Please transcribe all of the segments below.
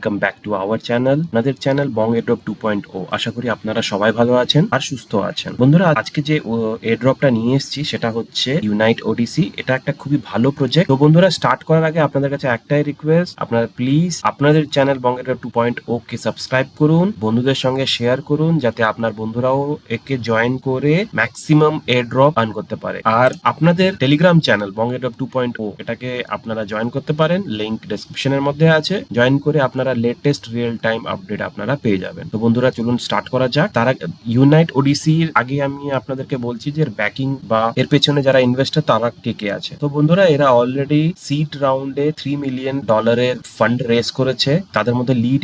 Welcome back to our channel, আপনাদের channel বং এড্রপ 2.0। আশা করি আপনারা সবাই ভালো আছেন আর সুস্থ আছেন। বন্ধুরা, আজকে যে এড্রপটা নিয়ে এসেছি সেটা হচ্ছে ইউনাইট ওডিসি। এটা একটা খুবই ভালো প্রজেক্ট। তো বন্ধুরা, স্টার্ট করার আগে আপনাদের কাছে একটাই রিকোয়েস্ট, আপনারা প্লিজ আপনাদের চ্যানেল বং এড্রপ 2.0 কে সাবস্ক্রাইব করুন, বন্ধুদের সঙ্গে শেয়ার করুন, যাতে আপনার বন্ধুরাও একে জয়েন করে ম্যাক্সিমাম এড্রপ আর্ন করতে পারে। আর আপনাদের টেলিগ্রাম চ্যানেল বং এড্রপ 2.0 এটাকে আপনারা জয়েন করতে পারেন, লিংক ডেসক্রিপশনের মধ্যে আছে। জয়েন করে আপনারা লেটেস্ট রিয়েল টাইম আপডেট আপনারা পেয়ে যাবেন। তো বন্ধুরা, চলুন স্টার্ট করা যাক। তার ইউনাইট ওডিসির আগে আমি আপনাদেরকে বলছি যে এর ব্যাকিং বা এর পেছনে যারা ইনভেস্টর তারা কে কে আছে। তো বন্ধুরা, এরা অলরেডি সিড রাউন্ডে $3 মিলিয়ন ফান্ড রেজ করেছে। তাদের মধ্যে লিড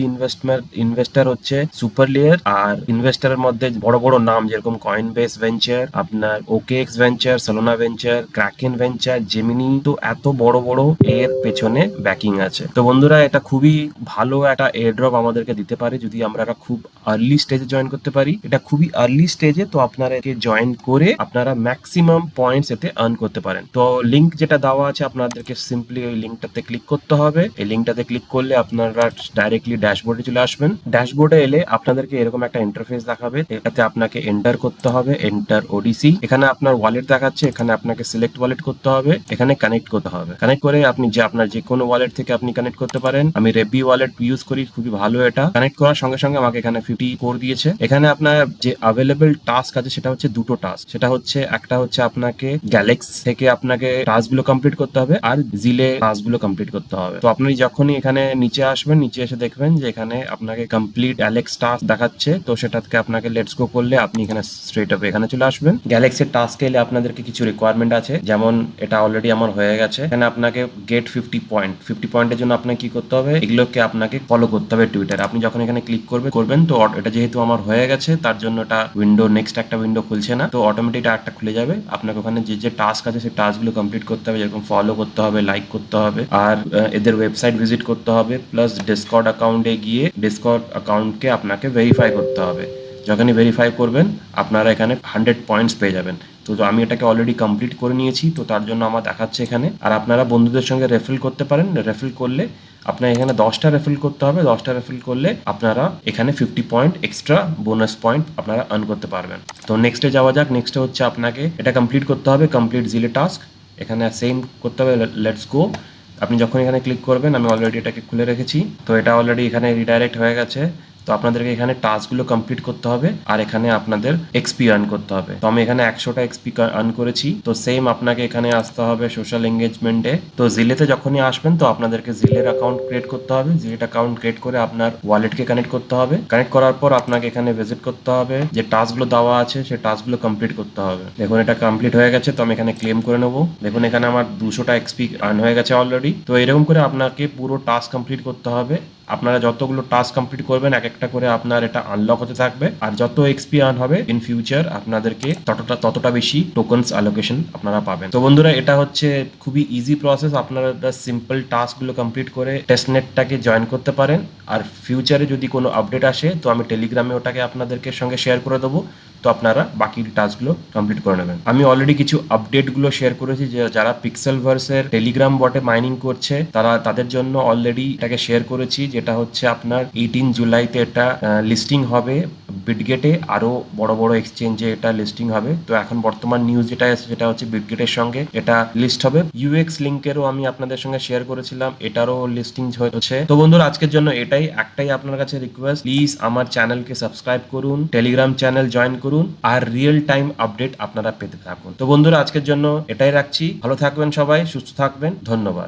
ইনভেস্টর হচ্ছে সুপার লেয়ার। আর ইনভেস্টরের মধ্যে বড় বড় নাম যেরকম কয়েনবেস ভেঞ্চার, আপনার OKX venture, সোলোনা venture, Kraken venture, Gemini. তো এত বড় বড় এর পেছনে ব্যাকিং আছে। তো বন্ধুরা, এটা খুবই ভালো একটা এয়ারড্রপ আমাদেরকে দিতে পারে যদি আমরা খুব আর্লি স্টেজে জয়েন করতে পারি। এটা খুবই আর্লি স্টেজে, তো আপনারা একে জয়েন করে আপনারা ম্যাক্সিমাম পয়েন্টস এতে আর্ন করতে পারেন। তো লিংক যেটা দেওয়া আছে আপনাদেরকে সিম্পলি ওই লিঙ্কটাতে ক্লিক করতে হবে। এই লিঙ্কটাতে ক্লিক করলে আপনারা ডাইরেক্টলি ড্যাশবোর্ডে চলে আসবেন। ড্যাশবোর্ডে এলে আপনাদেরকে এরকম একটা ইন্টারফেস দেখাবে। এটাতে আপনাকে এন্টার করতে হবে, এন্টার ওডিসি। এখানে আপনার ওয়ালেট দেখাচ্ছে, এখানে আপনাকে সিলেক্ট ওয়ালেট করতে হবে, এখানে কানেক্ট করতে হবে। কানেক্ট করে আপনি আপনার যে কোনো ওয়ালেট থেকে আপনি কানেক্ট করতে পারেন। আমি রেবি ওয়ালেট ইউজ করি, খুবই ভালো এটা। কানেক্ট করার সঙ্গে সঙ্গে আমাকে এখানে 50 কোর দিয়েছে। এখানে আপনার যে অ্যাভেলেবল টাস্ক আছে সেটা হচ্ছে দুটো টাস্ক। সেটা হচ্ছে একটা হচ্ছে আপনাকে গ্যালেক্স থেকে আপনাকে টাস্ক গুলো কমপ্লিট করতে হবে, আর জিলে টাস্ক গুলো কমপ্লিট করতে হবে। তো আপনি যখনই এখানে নিচে আসবেন, নিচে এসে দেখবেন যে এখানে আপনাকে কমপ্লিট অ্যালেক্স টাস্ক দেখাচ্ছে। তো সেটা থেকে আপনাকে লেটস গো করলে আপনি এখানে স্ট্রেট আপ এখানে চলে আসবেন। গ্যালেক্সির টাস্ক এলে আপনাদেরকে কিছু রিকোয়ারমেন্ট আছে, যেমন এটা অলরেডি আমার হয়ে গেছে। এখানে আপনাকে গেট 50 পয়েন্টের জন্য আপনাকে কি করতে হবে, এগুলোকে আপনাকে ফলো করতে হবে টুইটার। আপনি যখন এখানে ক্লিক করবেন তো এটা যেহেতু আমার হয়ে গেছে তার জন্য এটা উইন্ডো নেক্সট একটা উইন্ডো খুলছে না, তো অটোমেটিক একটা খুলে যাবে। আপনাকে ওখানে যে যে টাস্ক আছে সেই টাস্কগুলো কমপ্লিট করতে হবে, যেরকম ফলো করতে হবে, লাইক করতে হবে, আর এদের ওয়েবসাইট ভিজিট করতে হবে, প্লাস ডিসকর্ড অ্যাকাউন্টে গিয়ে ডিসকর্ড অ্যাকাউন্টকে আপনাকে ভেরিফাই করতে হবে। যখনই ভেরিফাই করবেন আপনারা এখানে 100 পয়েন্টস পেয়ে যাবেন। তো আমি এটাকে অলরেডি কমপ্লিট করে নিয়েছি, তো তার জন্য আমার দেখাচ্ছে এখানে। আর আপনারা বন্ধুদের সঙ্গে রেফার করতে পারেন। রেফার করলে আপনার এখানে 10টা রেফার করতে হবে। 10টা রেফার করলে আপনারা এখানে 50 পয়েন্ট এক্সট্রা বোনাস পয়েন্ট আপনারা আর্ন করতে পারবেন। তো নেক্সটে যাওয়া যাক। নেক্সটে হচ্ছে আপনাকে এটা কমপ্লিট করতে হবে, কমপ্লিট জিলে টাস্ক। এখানে সেম করতে হবে, লেটস গো। আপনি যখন এখানে ক্লিক করবেন, আমি অলরেডি এটাকে খুলে রেখেছি, তো এটা অলরেডি এখানে রিডাইরেক্ট হয়ে গেছে। তো আপনাদেরকে এখানে টাস্কগুলো কমপ্লিট করতে হবে, আর এখানে আপনাদের এক্সপি আর্ন করতে হবে। তো আমি এখানে 100টা এক্সপি আর্ন করেছি। তো সেম আপনাকে এখানে আসতে হবে সোশ্যাল এঙ্গেজমেন্টে। তো জিলেতে যখনই আসবেন তো আপনাদেরকে জিলের অ্যাকাউন্ট ক্রিয়েট করতে হবে। জিলেট অ্যাকাউন্ট ক্রিয়েট করে আপনার ওয়ালেটকে কানেক্ট করতে হবে। কানেক্ট করার পর আপনাকে এখানে ভিজিট করতে হবে, যে টাস্কগুলো দেওয়া আছে সেই টাস্কগুলো কমপ্লিট করতে হবে। দেখুন এটা কমপ্লিট হয়ে গেছে, তো আমি এখানে ক্লেম করে নেবো। দেখুন এখানে আমার 200টা এক্সপি আর্ন হয়ে গেছে অলরেডি। তো এরকম করে আপনাকে পুরো টাস্ক কমপ্লিট করতে হবে। আপনারা যতগুলো টাস্ক কমপ্লিট করবেন এক একটা করে আপনার এটা আনলক হতে থাকবে, আর যত এক্সপি আর্ন হবে ইন ফিউচার আপনাদেরকে ততটা বেশি টোকেনস অ্যালোকেশন আপনারা পাবেন। তো বন্ধুরা, এটা হচ্ছে খুবই ইজি প্রসেস। আপনারা সিম্পল টাস্কগুলো কমপ্লিট করে টেস্টনেটটাকে জয়েন করতে পারেন। আর ফিউচারে যদি কোনো আপডেট আসে তো আমি টেলিগ্রামে ওটাকে আপনাদেরকে সঙ্গে শেয়ার করে দেবো, তো আপনারা বাকি টাস্কগুলো কমপ্লিট করে নেবেন। আমি অলরেডি কিছু আপডেটগুলো শেয়ার করেছি, যে যারা পিক্সেলভার্সের টেলিগ্রাম বটে মাইনিং করছে তাদের জন্য অলরেডি এটাকে শেয়ার করেছি, যেটা হচ্ছে আপনার 18 জুলাইতে এটা লিস্টিং হবে বিটগেটে, আরো বড় বড় এক্সচেঞ্জে এটা লিস্টিং হবে। তো এখন বর্তমান নিউজ যেটা আছে সেটা হচ্ছে বিটগেটের সঙ্গে এটা লিস্ট হবে। ইউএক্স লিঙ্কেরও আমি আপনাদের সঙ্গে শেয়ার করেছিলাম, এটারও লিস্টিং হচ্ছে। তো বন্ধুরা, আজকের জন্য একটাই আপনার কাছে রিকোয়েস্ট, প্লিজ আমার চ্যানেলকে সাবস্ক্রাইব করুন, টেলিগ্রাম চ্যানেল জয়েন করুন, আর রিয়েল টাইম আপডেট আপনারা পেতে থাকুন। তো বন্ধুরা, আজকের জন্য এটাই রাখছি। ভালো থাকবেন সবাই, সুস্থ থাকবেন, ধন্যবাদ।